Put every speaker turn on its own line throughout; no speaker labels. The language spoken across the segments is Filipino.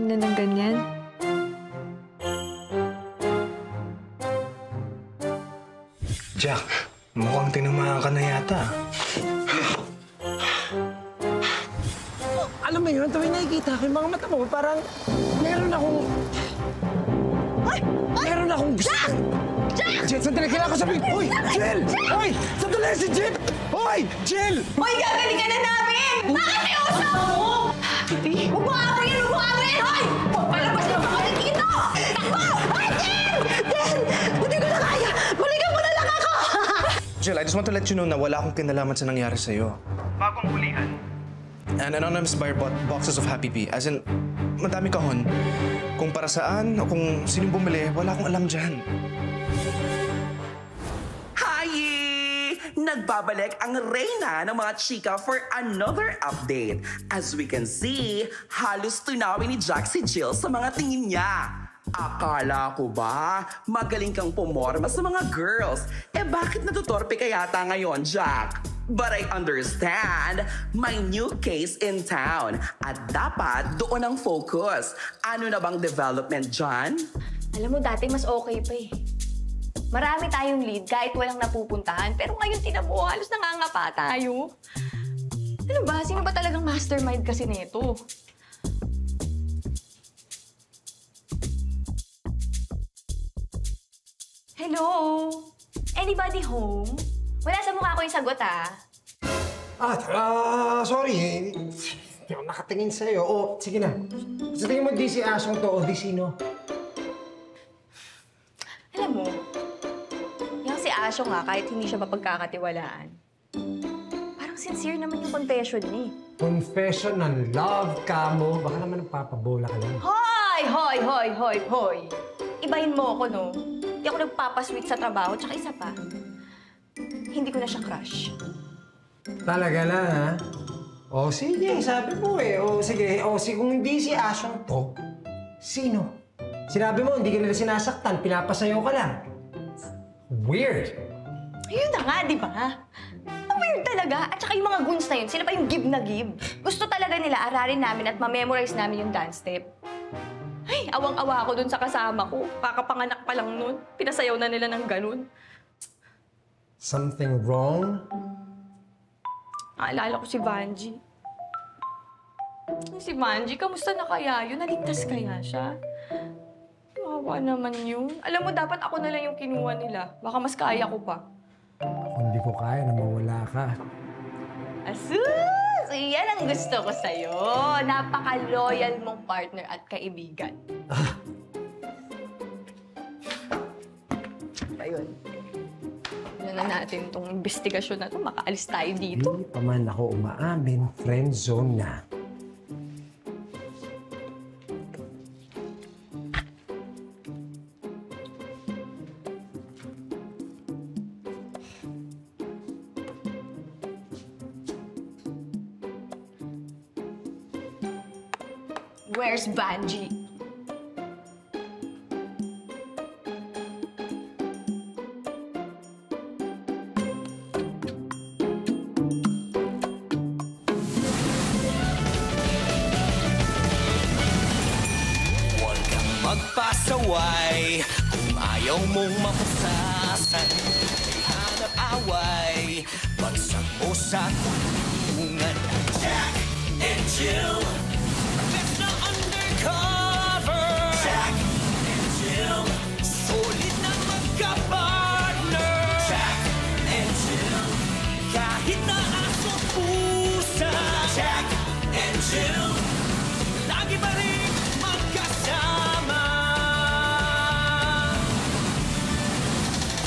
na ng ganyan?
Jack, mukhang tinamaan ka na yata.
Alam mo yun, tuwing nakikita ko yung mga mata mo, parang meron akong gusto.
Jack!
Jill, sandali, kailangan ko sabihin. Hoy, Jill! Hoy, sandali si Jill! Hoy, Jill!
Hoy, gagalingan na namin! Bakit may uso mo? Huwag mo awin! Huwag mo awin! Hoy! Palabas na ba kayo dito? Takbo! Hoy, Jill! Jill! Hindi ko na kaya! Balikan mo na lang ako!
Jill, I just want to let you know na wala akong kinalaman sa nangyari sa'yo. Bagong hulihan. An anonymous buyer bought boxes of Happy Pea. As in, madami kahon. Kung para saan o kung sinong bumili, wala akong alam dyan.
Hi! Nagbabalik ang reyna ng mga chika for another update. As we can see, halos tunawin ni Jack si Jill sa mga tingin niya. Akala ko ba magaling kang pumorma sa mga girls? Eh bakit natutorpe ka yata ngayon, Jack? But I understand, may new case in town. At dapat doon ang focus. Ano na bang development dyan?
Alam mo, dati mas okay pa eh. Marami tayong lead kahit walang napupuntahan. Pero ngayon, tinan mo, halos nangangapa tayo. Ano ba? Sino ba talagang mastermind kasi nito? Hello? Anybody home? Wala sa mukha ko yung sagot, ah.
Sorry. Hindi ako nakatingin sa'yo. Sige na. Sa tingin mo, di si Asong to o di sino?
Alam mo, yung si Asyo nga, kahit hindi siya mapagkakatiwalaan, parang sincere naman yung confession niya.
Confession ng love ka mo. Baka naman nagpapabola ka lang.
Hoy! Hoy! Hoy! Hoy! Hoy! Ibahin mo ako, no? Hindi ako nagpapasweet sa trabaho, tsaka isa pa. Hindi ko na siya crush.
Talaga lang, ha? Sige, sabi mo eh. Sige. Kung hindi si Asyong to, sino? Sinabi mo, hindi ka nila sinasaktan, pinapasayaw ka lang. Weird.
Ayun na nga, di ba? Ang weird talaga. At saka yung mga goons na yun, sila pa yung give na give. Gusto talaga nila aralin namin at ma-memorize namin yung dance step. Ay, awang-awa ako dun sa kasama ko. Kakapanganak pa lang nun. Pinasayaw na nila ng ganun.
Something wrong?
Naalala ko si Vanji. Si Vanji, kamusta na kaya yun? Naligtas kaya siya? Kawawa naman yun. Alam mo, dapat ako na lang yung kinuha nila. Baka mas kaya ko pa.
Ako hindi ko kaya na mawala ka.
Asus! Yan ang gusto ko sa'yo. Napaka-loyal mong partner at kaibigan. Ayun. Yan na natin itong investigasyon na ito. Makaalis tayo dito.
Hindi pa man ako umaamin, friend zone na.
Where's Vanji?
Huwag kang magpasaway kung ayaw mong mapusasan. May hanap away, bagsak mo sa kulungan. Jack and Jill, best na undercover. Jack and Jill, solid na magka-partner. Jack and Jill, kahit na aso pusa. Jack and Jill, lagi pa rin magkasama.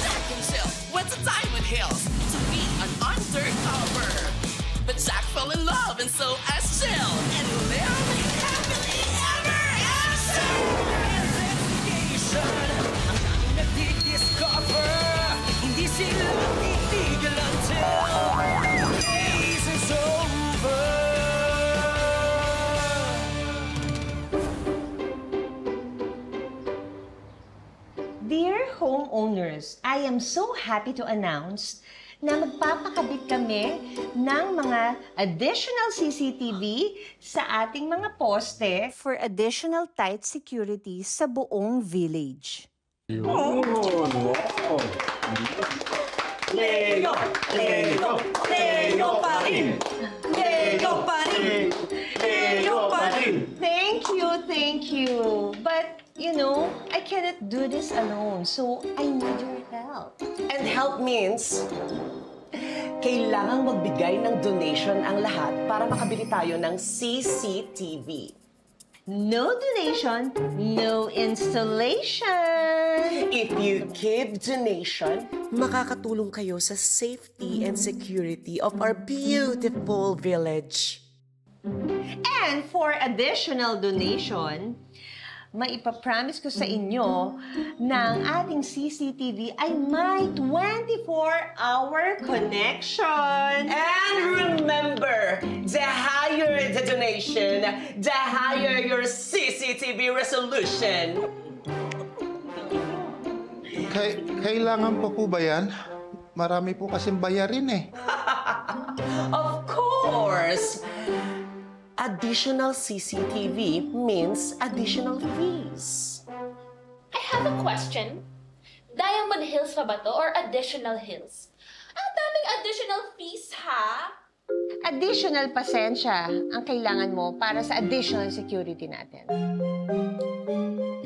Jack and Jill went to Diamond Hills to be an undercover. But Jack fell in love and so as Jill and lived happily ever after. Investigation, ang daming nagdi-discover. Hindi sila titigil until the case is over.
Dear homeowners, I am so happy to announce
na magpapakabit kami ng mga additional CCTV sa ating mga poste for additional tight security sa buong village. Thank you. But, you know, I cannot do this alone, so I need your help.
And help means, kailangang magbigay ng donation ang lahat para makabili tayo ng CCTV.
No donation, no installation.
If you give donation, makakatulong kayo sa safety and security of our beautiful village.
And for additional donation, maipapromise ko sa inyo na ang ating CCTV ay may 24-hour connection.
And remember, the higher the donation, the higher your CCTV resolution.
Kailangan pa po ba yan? Marami po kasing bayarin eh.
Of course! Additional CCTV means additional fees.
I have a question. Diamond Hills pa ba to or additional hills? Ang daming additional fees, ha?
Additional pasensya ang kailangan mo para sa additional security natin.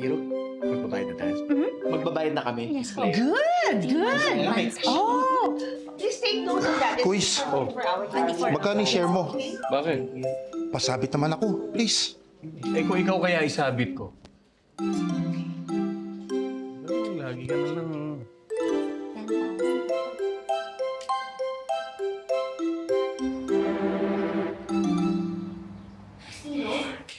Hiro, magbabayad na tayo. Magbabayad na kami.
Yes, good. Oh, please take note of that.
Quiz. Magkano share mo?
Bakit?
Pasabit naman ako, please.
Eh kung ikaw kaya isabit ko. Lagi ka na lang.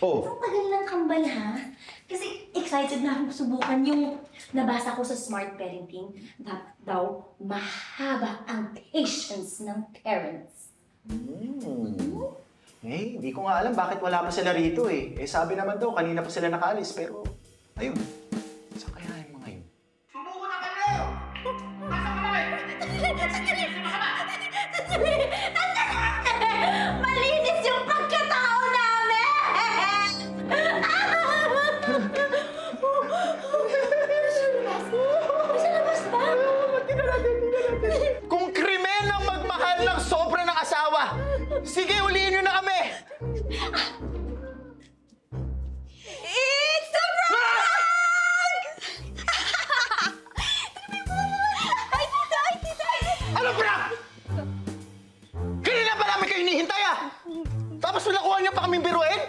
Oh. Ang tagal ng kambal, ha? Kasi excited na akong subukan yung nabasa ko sa Smart Parenting na daw mahaba ang patience ng parents.
Eh, hindi ko nga alam bakit wala pa sila rito eh. Eh, sabi naman daw, kanina pa sila nakaalis, pero... Ayun. Saan kaya yung mga yun?
Sumuko na kayo! Asa ka na?
Sandali! Malinis yung pagkatao namin! Nasa labas ba?
Kung krimen ang magmahal ng sobra ng asawa, sige, ulihin nyo na kami!
It's a prank! Ay, tita!
Ano prank? Kanina pa namin kayo hinihintay ah! Tapos nakuha niyo pa kaming biruin?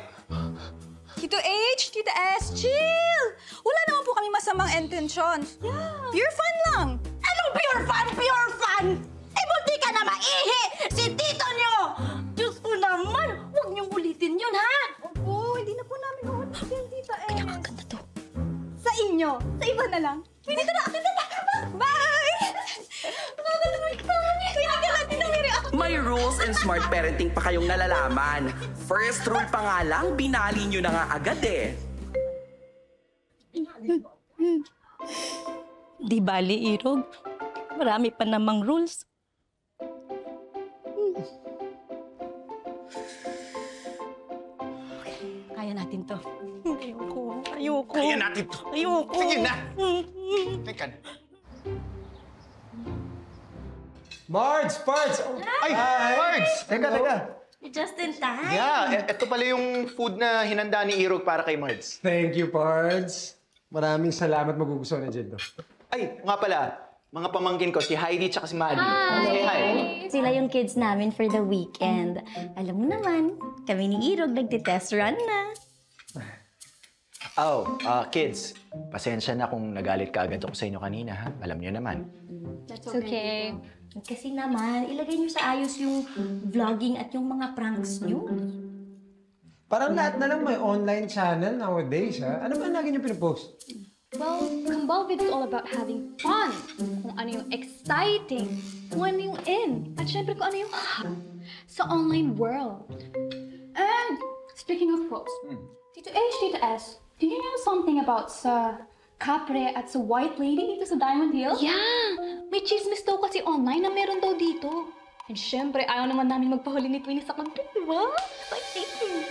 Tito H, Tita S, chill! Wala naman po kami masamang intensyon. Yeah. Pure fun lang.
Anong pure fun? Pure fun? Eh, buti ka na maihi! Si tito nyo! Diyos ko naman! Huwag niyong ulitin yun, ha?
Opo, hindi na po namin uulitin, Tita S. Kaya ang ganda to. Sa inyo. Sa iba na lang. Dito na! Bye!
May rules and smart parenting pa kayong nalalaman. First rule pa nga lang, binali nyo na nga agad eh.
Di bali, Irog. Marami pa namang rules. Kaya natin to. Ayoko.
Kaya natin to.
Ayoko.
Sige na. Teka na.
Marge!
Ay, Marge! Teka.
Just in time.
Yeah, ito pala yung food na hinanda ni Irog para kay Marge.
Thank you, Pards. Maraming salamat, magugustuhan na Jed.
Ay, nga pala, mga pamangkin ko, si Heidi tsaka si Maddie. Say hi.
Sila yung kids namin for the weekend. Alam mo naman, kami ni Irog nagtitest run na.
Oh, kids, pasensya na kung nagalit ka agad ako sa inyo kanina, ha? Alam niyo naman.
That's okay. Kasi naman, ilagay niyo sa ayos yung vlogging at yung mga pranks niyo.
Parang lahat na lang may online channel nowadays, ha? Ano ba lagi niyo pinapost?
Well, Kambal Vids is all about having fun. Kung ano yung exciting, kung ano yung in, at syempre kung ano yung sa online world. And speaking of posts, Tito H, Tito S, do you know something about sa Capre at sa White Lady dito sa Diamond Hill? Yeah! May chismis daw kasi online na meron daw dito. And syempre, ayaw naman namin magpahuli ni Twinnie sa content, di ba? Exciting!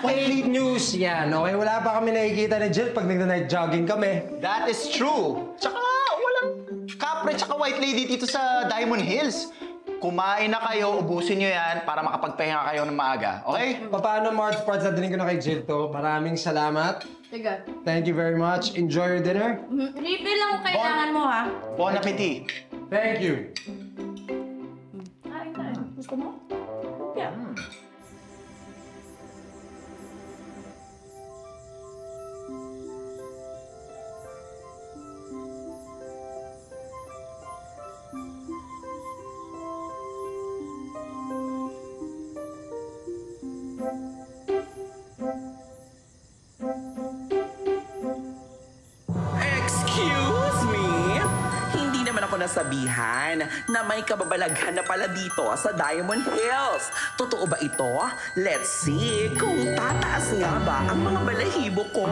Complete news yan, okay? Wala pa kami nakikita ni Jill pag nagna-night jogging kami.
That is true. Tsaka walang Capre tsaka White Lady dito sa Diamond Hills. Kumain na kayo, ubusin nyo yan para makapagpahinga kayo ng maaga, okay?
Paano, Marge? Parts na ko na kay Jill to. Maraming salamat.
Tiga.
Thank you very much. Enjoy your dinner.
Refill lang kung kailangan mo, ha?
Bon appetit.
Thank you.
Kain tayo. Gusto mo? Yeah.
Excuse me? Hindi naman ako nasabihan na may kababalaghan na pala dito sa Diamond Hills. Totoo ba ito? Let's see kung tataas nga ba ang mga balahibo ko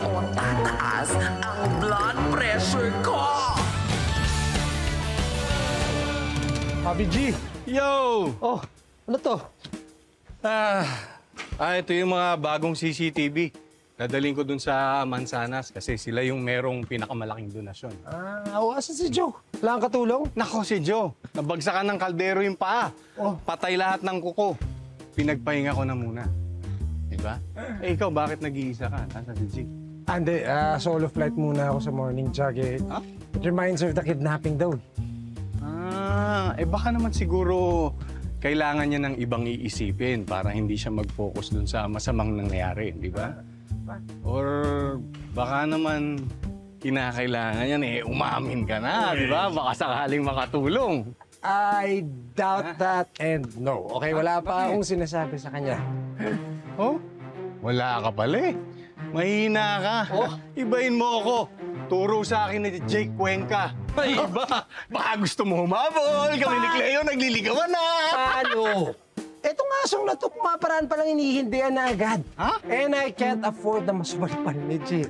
o tataas ang blood pressure ko.
Happy G! Yo!
Oh, ano to?
Ito yung mga bagong CCTV. Dadaling ko dun sa Mansanas kasi sila yung merong pinakamalaking donasyon.
Awasan si Joe. Wala kang katulong?
Nako si Joe, nabagsakan ng kaldero yung paa. Patay lahat ng kuko. Pinagpahinga ko na muna. Diba? Eh ikaw, bakit nag-iisa ka? Nasa si G?
Hindi, solo flight muna ako sa morning jog eh. It reminds me of the kidnapping daw.
Baka naman siguro kailangan niya ng ibang iisipin para hindi siya mag-focus dun sa masamang nangyayari, di ba? Or baka naman kinakailangan yan umamin ka na, di ba? Baka sakaling makatulong.
I doubt that and no. Okay, wala pa akong sinasabi sa kanya.
Oh? Wala ka pala eh. Mahina ka. Ibahin mo ako. Turo sa akin ni Jake Cuenca. Ay, iba. Baka gusto mo humabol. Kami ni Cleo nagliligawan na.
Paano? Etong asong na to, pumaparaan palang hinihindihan na agad. And I can't afford na mas malipal ni Jill.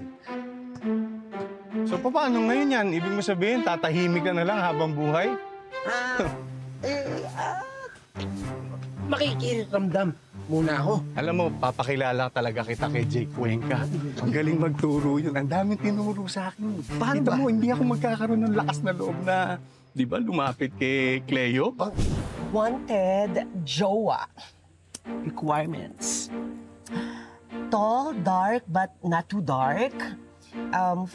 So, paano ngayon yan? Ibig mo sabihin, tatahimik ka na lang habang buhay?
Makikiramdam muna ako.
Alam mo, papakilala talaga kita kay Jake Cuenca. Ang galing magturo yun. Ang daming tinuro sa akin. Paano mo, hindi ako magkakaroon ng lakas na loob na, di ba, lumapit kay Cleo?
Wanted jowa. Requirements. Tall, dark, but not too dark.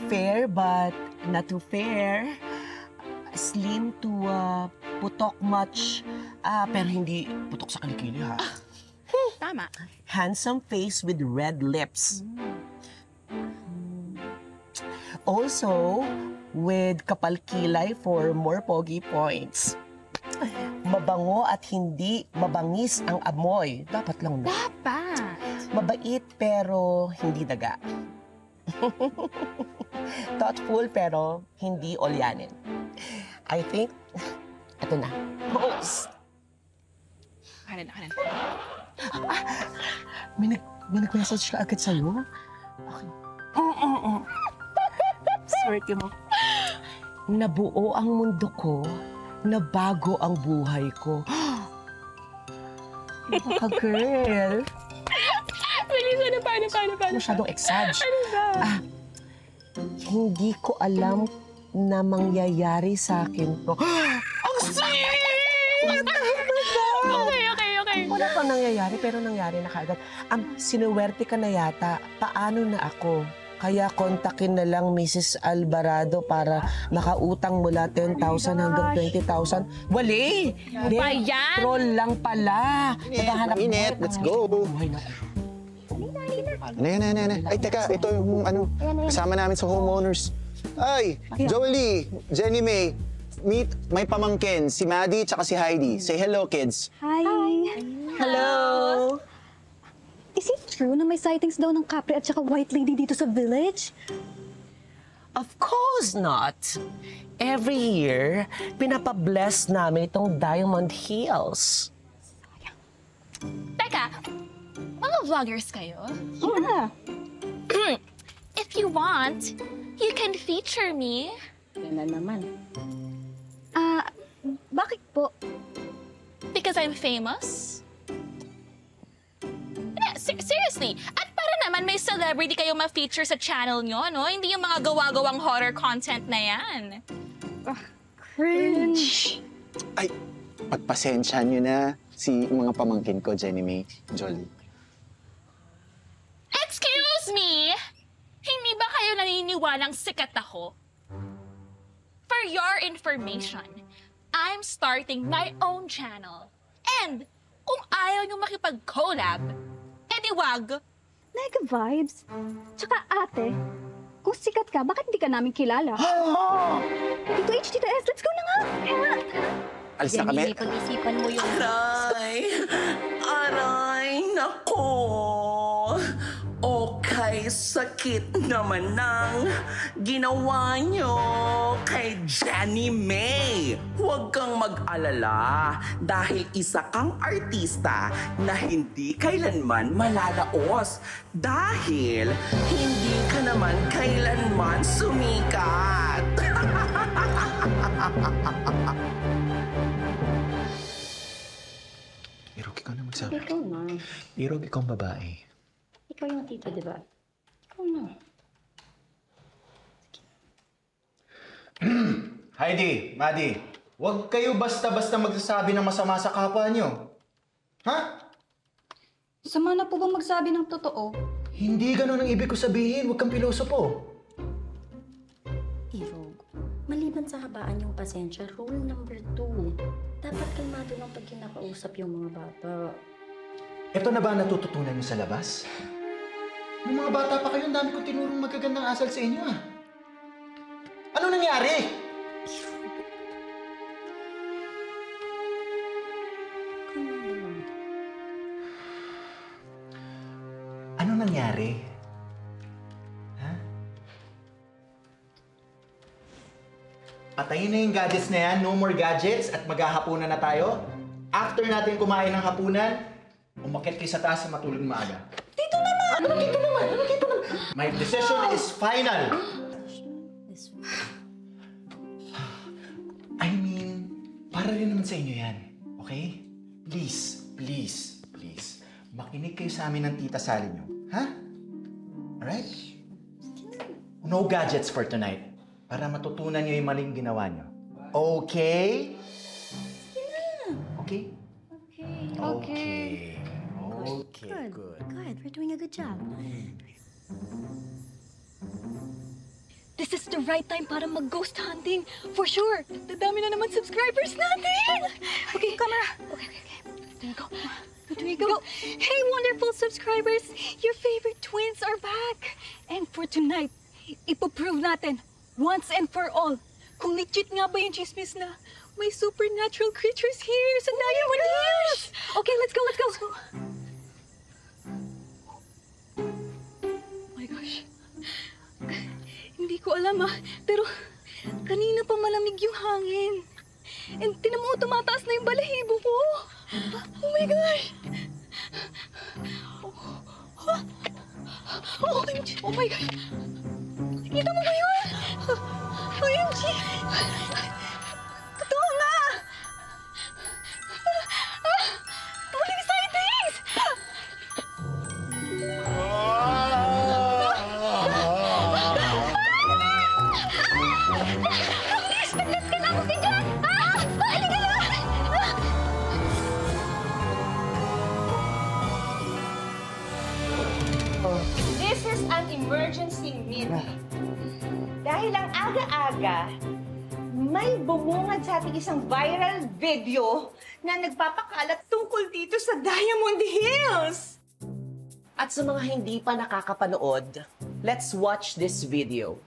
Fair, but not too fair. Slim to putok much, pero hindi putok sa kilikili, ha?
Tama.
Handsome face with red lips. Also, with kapal kilay for more pogi points. Mabango at hindi mabangis ang amoy. Dapat lang na.
Dapat.
Mabait pero hindi daga. Thoughtful pero hindi olyanin. I think, ito na. Pose!
Kanin.
May nag-message ka agad sa'yo? Okay. Swerte mo. Nabuo ang mundo ko, nabago ang buhay ko. Baka girl.
Bilis, paano?
Masyadong exage.
Ano ba?
Hindi ko alam na mangyayari sa akin to. Ang sweet!
Okay.
Wala pang nangyayari, pero nangyari na kaagad. Sinuwerte ka na yata. Paano na ako? Kaya kontakin na lang Mrs. Alvarado para makautang mula 10,000 hanggang 20,000. Wali!
Ano ba yan?
Troll lang pala.
Minute, let's go. Ano. Ay, teka, ito yung kasama namin sa homeowners. Ay, Jolie, Jenny May, meet my pamangkin, si Maddie tsaka si Heidi. Say hello, kids.
Hi!
Hello!
Is it true na may sightings daw ng Capre at saka White Lady dito sa village?
Of course not. Every year, pinapabless namin itong Diamond Hills.
Teka,
Mga vloggers kayo?
Yeah.
If you want, you can feature me.
Yan na naman. Bakit po?
Because I'm famous? Seriously, at para naman may celebrity kayo ma-feature sa channel nyo, no? Hindi yung mga gawa-gawang horror content na yan.
Cringe!
Ay, pagpasensya nyo na si mga pamangkin ko, Jenny May, Jolie.
Excuse me! Hindi ba kayo naniniwalang sikat ako? For your information, I'm starting my own channel. And kung ayaw nyo makipag-collab, edi wag.
Mega vibes. Tsaka ate, kung sikat ka, bakit hindi ka namin kilala? Tito H, Tita S, let's go na nga!
Alis na kami.
Pag-isipan mo yung...
Aray, nako! Okay, sakit naman ng ginawa nyo kay Jenny May. Huwag kang mag-alala dahil isa kang artista na hindi kailanman malalaos dahil hindi ka naman kailanman sumikat.
Irog, ikaw na magsabi.
Ikaw na.
Irog, ikaw ang babae.
Ikaw yung tita, di ba? Ikaw na.
Heidi, Maddie, huwag kayo basta-basta magsasabi ng masama sa kapwa nyo. Ha?
Sama na po bang magsabi ng totoo?
Hindi ganun ang ibig ko sabihin. Huwag kang pilosopo.
Irog, maliban sa habaan yung pasensya, rule number 2. Dapat kalmado ng pag kinakausap yung mga bata.
Ito na ba ang natututunan niyo sa labas? Nung mga bata pa kayo, ang dami kong tinurong magagandang asal sa inyo, ah. Ano nangyari? Ano nangyari? Ha? Patayin na yung gadgets na yan. No more gadgets. At maghahapunan na tayo. After natin kumain ng hapunan, umakyat kayo sa taas at matulog maaga.
Dito naman!
Ano dito naman? Ano dito naman? My decision is final. I mean, para rin naman sa inyo yan. Okay? Please, please, please. Makinig kayo sa amin ng tita Sally nyo. Ha? Alright? No gadgets for tonight. Para matutunan nyo yung maling ginawa nyo. Okay? Okay? Okay. Okay, good.
Good. We're doing a good job.
This is the right time para mag-ghost hunting. For sure. Dadami na naman subscribers natin. Okay, camera. Okay. There you go. There you go. Hey, wonderful subscribers. Your favorite twins are back. And for tonight, ipoprove natin once and for all kung legit nga ba yung chismis na may supernatural creatures here sa Diamond Hills. Okay, let's go. Oh my gosh. Hindi ko alam pero kanina pa malamig yung hangin. And tinan mo, tumataas na yung balahibo ko. Oh my gosh! OMG! Oh my gosh! Nakita mo ba yun? OMG! Totoo nga! Tuling sightings!
This is an emergency meeting. Dahil ang aga-aga, may bumungad sa ating isang viral video na nagpapakalat tungkol dito sa Diamond Hills.
At sa mga hindi pa nakakapanood, let's watch this video.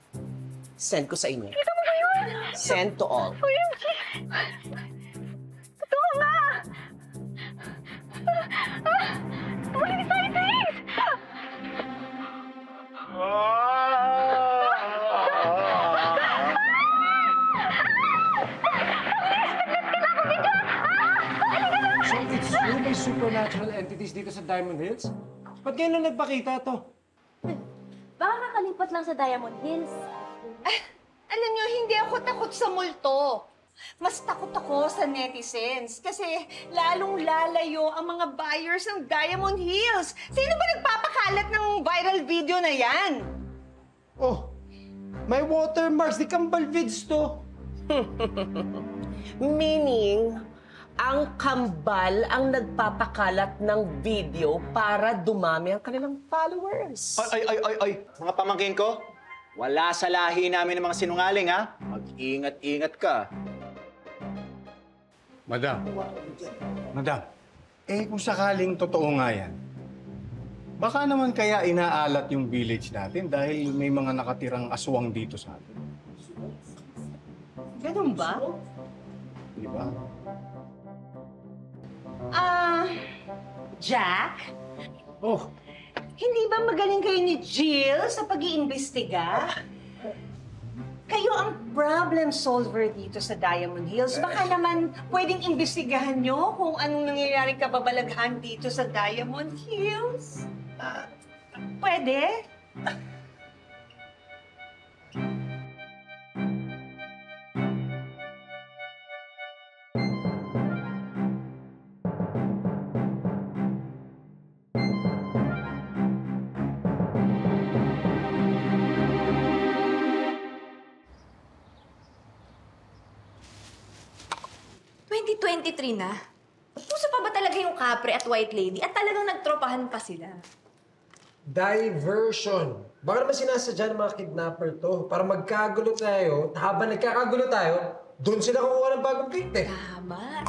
Send ko sa inyo.
Kita mo ba yun?
Send to all.
OMG! Totoo nga! Tuling sightings!
So it's really super supernatural entities dito sa Diamond Hills? Ba't ngayon lang nagpakita to?
Baka kakalipat lang sa Diamond Hills.
Alam niyo, hindi ako takot sa multo. Mas takot ako sa netizens kasi lalong lalayo ang mga buyers ng Diamond Hills. Sino ba nagpapakalat ng viral video na yan?
Oh, may watermarks. Di kambal vids to.
Meaning, ang kambal ang nagpapakalat ng video para dumami ang kanilang followers.
Ay! Mga pamangkin ko, wala sa lahi namin ng mga sinungaling, ha? Mag-ingat-ingat ka.
Madam, kung sakaling totoo nga yan, baka naman kaya inaalat yung village natin dahil may mga nakatirang aswang dito sa atin.
Ganun ba?
Di ba?
Jack?
Oh.
Hindi ba magaling kayo ni Jill sa pag-iimbestiga? Kayo ang problem solver dito sa Diamond Hills. Baka naman pwedeng imbestigahan nyo kung anong nangyayaring kababalaghan dito sa Diamond Hills. Pwede?
Na? Puso pa ba talaga yung Capri at White Lady at talagang nagtropahan pa sila?
Diversion. Baka naman sinasadya ng mga kidnapper to para magkagulo tayo. Habang nagkakagulo tayo, doon sila kukuha ng bagong victim.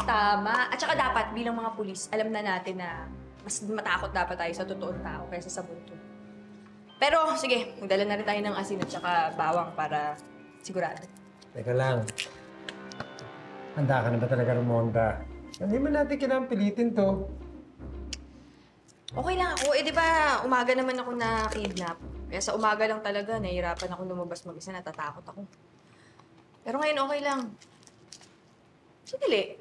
Tama. At saka dapat bilang mga pulis, alam na natin na mas matakot dapat tayo sa totoong tao kaysa sa bulto. Pero sige, magdala na rin tayo ng asin at saka bawang para sigurado.
Teka lang. Handa ka na ba talaga, Ramonda? Hindi man natin kailangan pilitin to.
Okay lang ako. Di ba umaga naman ako na-kidnap. Kaya sa umaga lang talaga, nahihirapan ako lumabas mag-isa, natatakot ako. Pero ngayon okay lang. Sandali.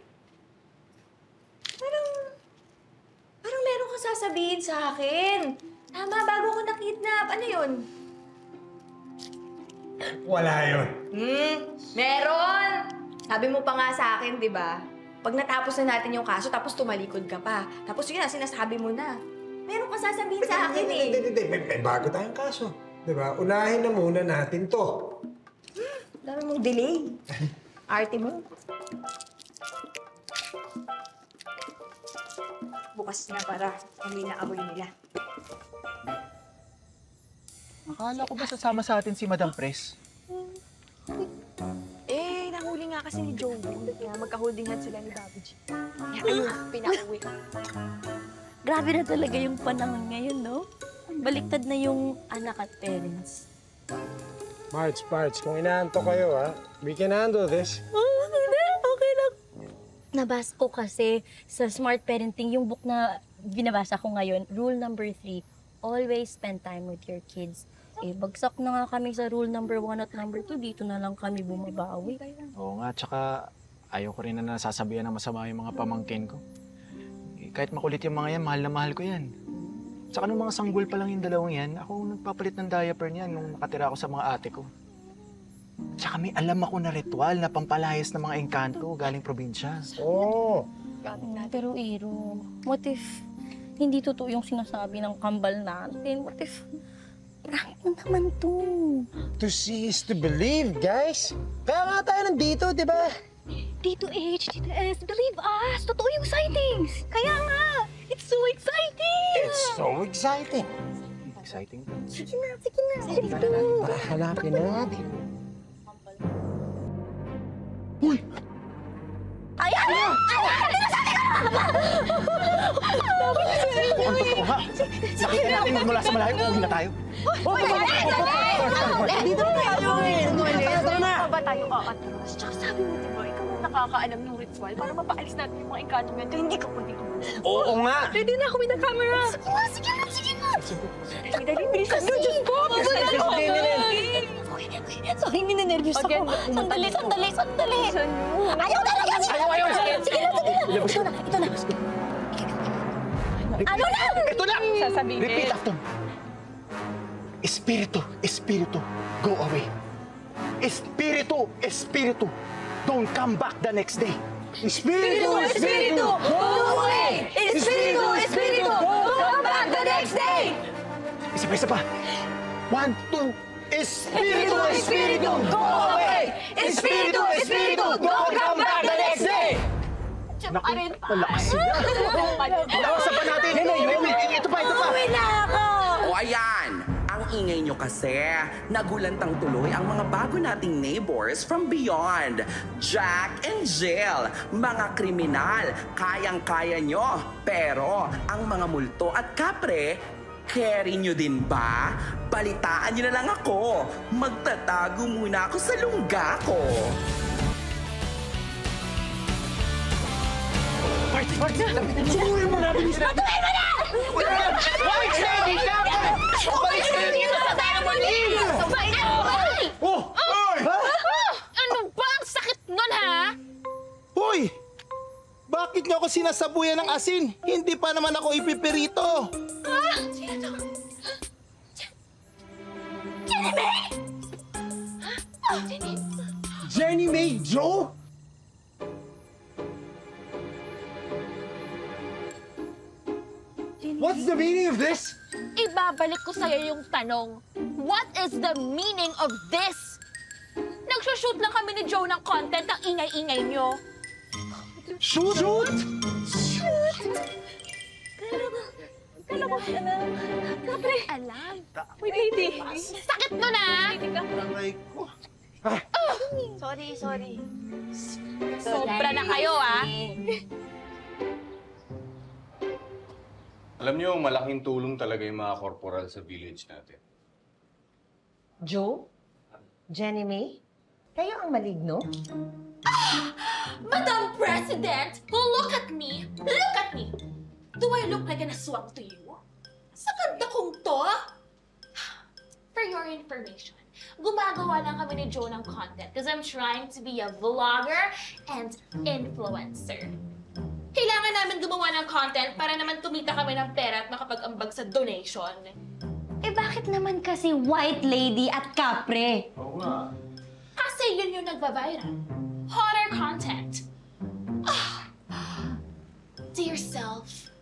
Parang meron kang sasabihin sa akin. Tama, bago ko na-kidnap. Ano yun?
Wala yun.
Meron! Sabi mo pa nga sa akin, di ba? Pag natapos na natin yung kaso, tapos tumalikod ka pa. Tapos yun na, sinasabi mo na. Meron ka sasabihin sa akin eh.
Hindi. May bago tayong kaso. Di ba? Unahin na muna natin to.
Dami mong delay. Arte mo. Bukas na para hindi na amoy nila.
Akala ko ba sasama sa atin si Madam Pres?
Nahuli nga kasi ni Joey. Kaya magka-holding hand sila ni Bobby G. Kaya ayun, pinauwi.
Grabe na talaga yung panahon ngayon, no? Baliktad na yung anak at parents.
March, kung inaanto kayo, ha? We can handle this.
Okay lang. Nabasa ko kasi sa Smart Parenting, yung book na binabasa ko ngayon, rule number 3, always spend time with your kids. Bagsak na nga kami sa rule number 1 at number 2, dito na lang kami bumabawi.
Oo nga, tsaka ayaw ko rin na nasasabihan ng masama yung mga pamangkin ko. Kahit makulit yung mga yan, mahal na mahal ko yan. Tsaka nung mga sanggol pa lang yung dalawang yan, ako nagpapalit ng diaper niyan nung nakatira ako sa mga ate ko. Tsaka may alam ako na ritual na pampalayas ng mga engkanto galing probinsya.
Oo.
Pero Iro, what if hindi totoo yung sinasabi ng kambal natin? What if prank mo naman to?
To see is to believe, guys. Kaya nga tayo nandito, di ba?
Tito H, Tito S, believe us! Totoo yung sightings! Kaya nga! It's so exciting!
It's so exciting!
Exciting?
Sige na! Sige na!
Hanapin natin.
Uy!
Ayan! Sinasabi ko na!
Ang totoo nga! Nakita natin mula sa malayo, uwi na tayo.
Dito na tayo eh!
Tara na! Ba tayo aatras? Tsaka sabi mo, diba, ikaw ang nakakaalam ng ritual para mapaalis natin yung mga engkanto nito. Hindi ka pwede tumalas.
Oo nga!
Ready na ako with the camera! Sige na!
Dali, bilisan mo!
Diyos po! Sorry, ninenervyos ako. Sandali! Ayaw talaga! Sige na! Ito na!
Ano lang?
Ito lang!
Sasabihin.
Repeat after me. Espiritu, Espiritu, go away. Espiritu, Espiritu, don't come back the next day.
Espiritu, Espiritu, go away! Espiritu, Espiritu, don't come back the next day!
Isa pa. 1, 2, Espiritu,
Espiritu, go away! Espiritu, Espiritu, don't come back the next day!
Naku, malakas sila. Lawasan pa natin. Ito pa.
Uwi na ako!
O ayan, ang ingay nyo kasi. Nagulantang tuloy ang mga bago nating neighbors from beyond. Jack and Jill, mga kriminal, kayang-kaya nyo. Pero ang mga multo at kapre, carry nyo din ba? Balitaan nyo na lang ako. Magtatago muna ako sa lungga ko.
Subuhin mo na! Bilis na!
Patuloy mo na!
Balik na! Balik na!
Dito sa tayo muli!
Oh!
Ano ba? Ang sakit nun, ha?
Hoy! Bakit niyo ako sinasabuyan ng asin? Hindi pa naman ako ipipirito.
Sino to? Jenny May!
Jenny May Joe? What's the meaning of this?
Ibabalik ko sa'yo yung tanong. What is the meaning of this? Nagsushoot lang kami ni Joe ng content ang ingay-ingay nyo.
Shoot?
Kala ko alam. Kapre!
Alam.
Wait, lady.
Sakit nun, ha?
Aray ko.
Sorry.
Sobra na kayo, ha?
Alam niyo, malaking tulong talaga yung mga korporal sa village natin.
Joe? Jenny May? Kayo ang maligno?
Madam President, look at me. Look at me. Do I look like an aswang to you? Sa ganda kong to? For your information, gumagawa lang kami ni Joe ng content because I'm trying to be a vlogger and influencer. Kailangan namin gumawa ng content para naman kumita kami ng pera at makapag-ambag sa donation.
Eh bakit naman kasi white lady at kapre?
Oo nga.
Kasi yun yung nagva-viral. Hotter content. Dear self,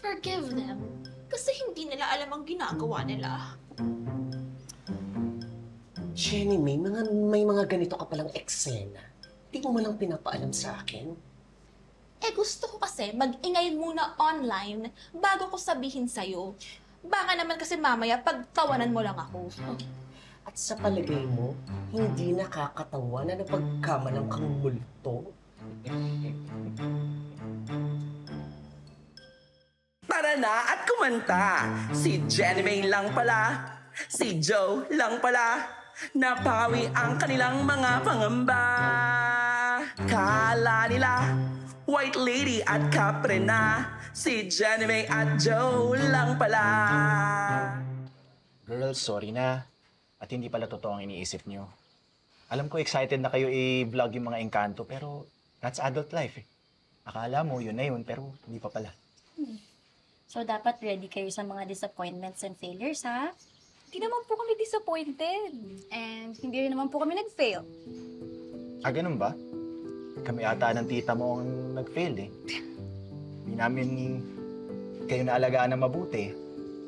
forgive them. Kasi hindi nila alam ang ginagawa nila.
Jenny May, may mga ganito ka palang eksena. Hindi mo malang pinapaalam sa akin.
Eh gusto ko kasi mag-ingay muna online bago ko sabihin sa'yo. Baka naman kasi mamaya pagtawanan mo lang ako.
At sa palagay mo, hindi nakakatawa na napagkamalang kang multo?
Tara na at kumanta. Si Jenny May lang pala. Si Joe lang pala. Napawi ang kanilang mga pangamba. Kala nila white lady at kapre na. Si Jenny May at Joe lang pala.
Girls, sorry na. At hindi pala totoo ang iniisip nyo. Alam ko excited na kayo i-vlog yung mga engkanto, pero that's adult life eh. Akala mo yun na yun, pero hindi pa pala.
So, dapat ready kayo sa mga disappointments and failures, ha?
Hindi naman po kami disappointed. And hindi rin naman po kami nag-fail.
Ah, ganun ba? Kami ata ng tita mo ang nag-fail eh. Hindi namin kayo naalagaan na mabuti.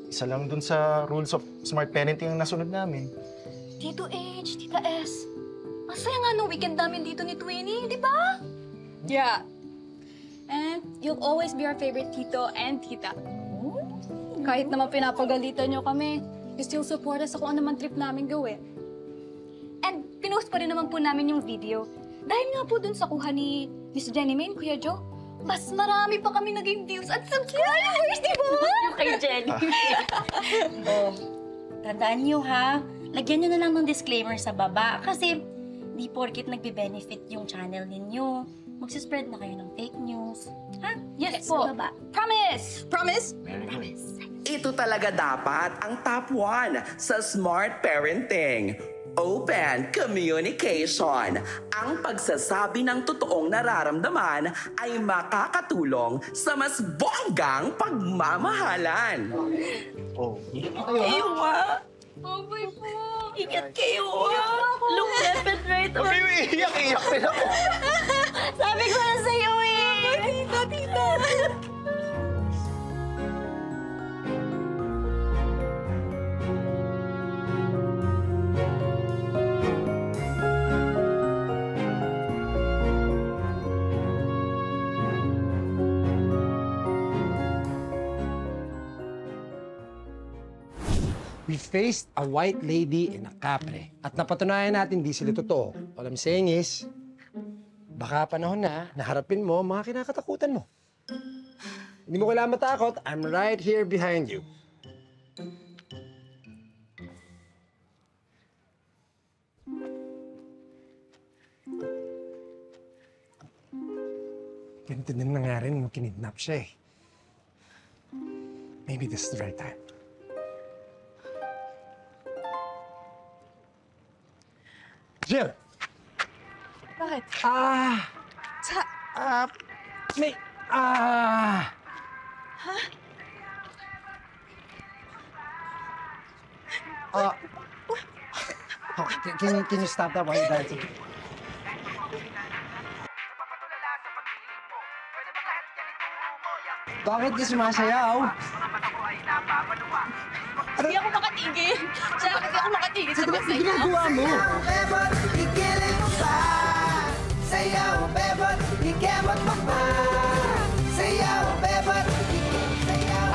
Isa lang dun sa rules of smart parenting ang nasunod namin.
Tito H, Tita S. Masaya nga nung weekend namin dito ni Twinnie, di ba? Yeah. And you'll always be our favorite tito and tita. Kahit naman pinapagalitan nyo kami, you still support us sa kung ano man trip namin gawin. And pinost pa rin naman po namin yung video. Dahil nga po dun sa kuha ni Miss Jenny May, Kuya Joe, mas marami pa kami naging views at subscribers, di ba?
Yung kay Jenny. Oh, tandaan niyo ha, lagyan niyo na lang ng disclaimer sa baba kasi di porkit nagbe-benefit yung channel ninyo. Magsispread na kayo ng fake news. Ha?
Yes
Sa
po.
baba.
Promise! Promise?
Ito talaga dapat ang top 1 sa smart parenting. Open communication. Ang pagsasabi ng totoong nararamdaman ay makakatulong sa mas bonggang pagmamahalan.
Oh,
Kayo, ha? Babay po. Ingat kayo, ha? Look left and right.
Huwag kayo iiyak-iyak din ako.
Sabi ko na sa'yo, eh. Tita.
We faced a white lady and a capre. At napatunayan natin di sila totoo. All I'm saying is, baka panahon na naharapin mo mga kinakatakutan mo. Hindi mo kailangan matakot. I'm right here behind you. Ganito din nangyari nung kinidnap siya eh. Maybe this is the right time. Jill!
Bakit?
Can you stop that while you're dancing? Bakit di sumasayaw?
Hindi ako makatigil. Hindi ako makatigil sa
Ano ginagawa mo?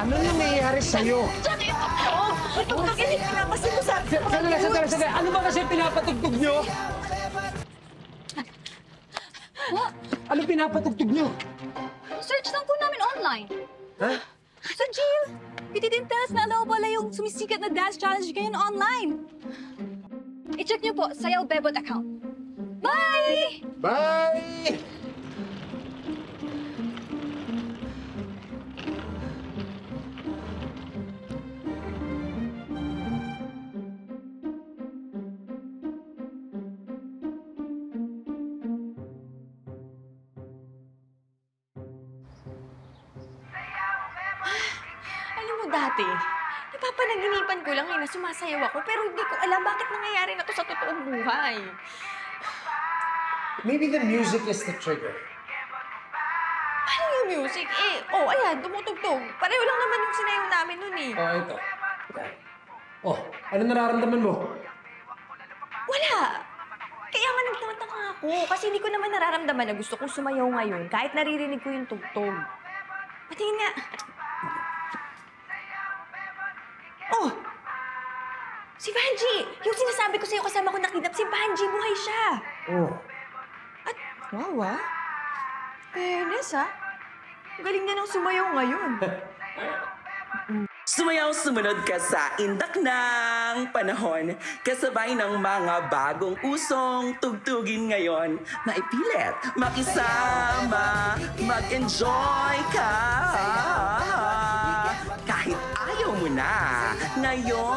Ano nangyayari sa'yo?
Ito kasi pinapasin mo sa akin.
Sandali. Ano ba kasi pinapatugtog nyo? Ano pinapatugtog nyo?
Search lang po namin online.
Ha?
So, Jill, you didn't tell us na alam pala yung sumisikat na dance challenge ngayon online. I-check niyo po, Sayaw Bebot account. Bye!
Bye!
Alam mo dati, napapanaginipan ko lang na sumasayaw ako pero hindi ko alam bakit nangyayari na to sa totoong buhay.
Maybe the music is the trigger.
Ano yung music? Ayan, tumutugtog. Pareho lang naman yung sinayaw namin nun eh.
Ito. Ano nararamdaman mo?
Wala. Kaya nga nagtataka ako kasi hindi ko naman nararamdaman na gusto kong sumayaw ngayon kahit naririnig ko yung tugtog. Patingin nga. Si Vanji! Yung sinasabi ko sa'yo kasama ko nakidnap, si Vanji, buhay siya! At, wow fairness galing na ng sumayaw ngayon.
Sumayaw sumunod ka sa indak ng panahon, kasabay ng mga bagong usong tugtugin ngayon. Maipilit, makisama, mag-enjoy ka. Kahit ayaw mo na, ngayon.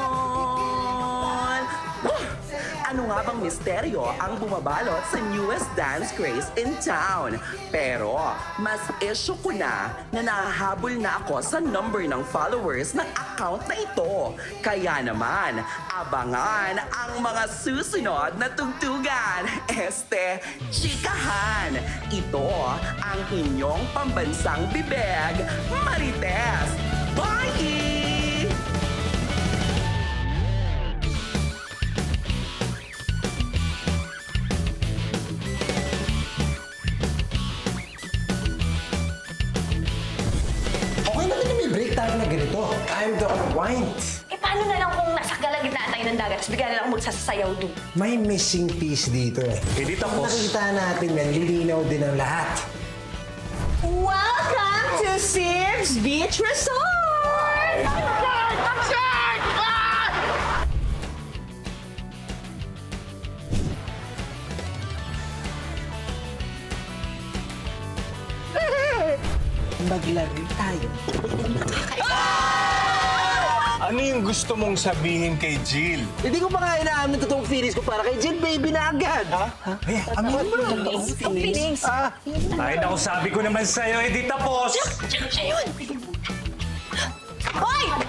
Ano nga bang misteryo ang bumabalot sa newest dance craze in town? Pero mas issue ko na nahahabol na ako sa number ng followers ng account na ito. Kaya naman, abangan ang mga susunod na tugtugan. Chikahan! Ito ang inyong pambansang bibeg, Marites. Bye!
Break tayo na ganito. I'm the unwind.
Paano na lang kung nasa kalagitnaan tayo ng dagat tapos bigla na lang magsasayaw doon?
May missing piece dito eh.
Hindi tapos.
Nakita natin yan, lilinaw din ang lahat.
Welcome to Sibs Beach Resort! I'm scared!
Maglaro tayo.
Ano yung gusto mong sabihin kay Jill?
Hindi ko pa nga inaamin totoong feelings ko para kay Jill, baby na agad. Ha?
Amin mo.
Feelings?
Ay, naku, sabi ko naman sa'yo, hindi tapos.
Siya yun! Hoy!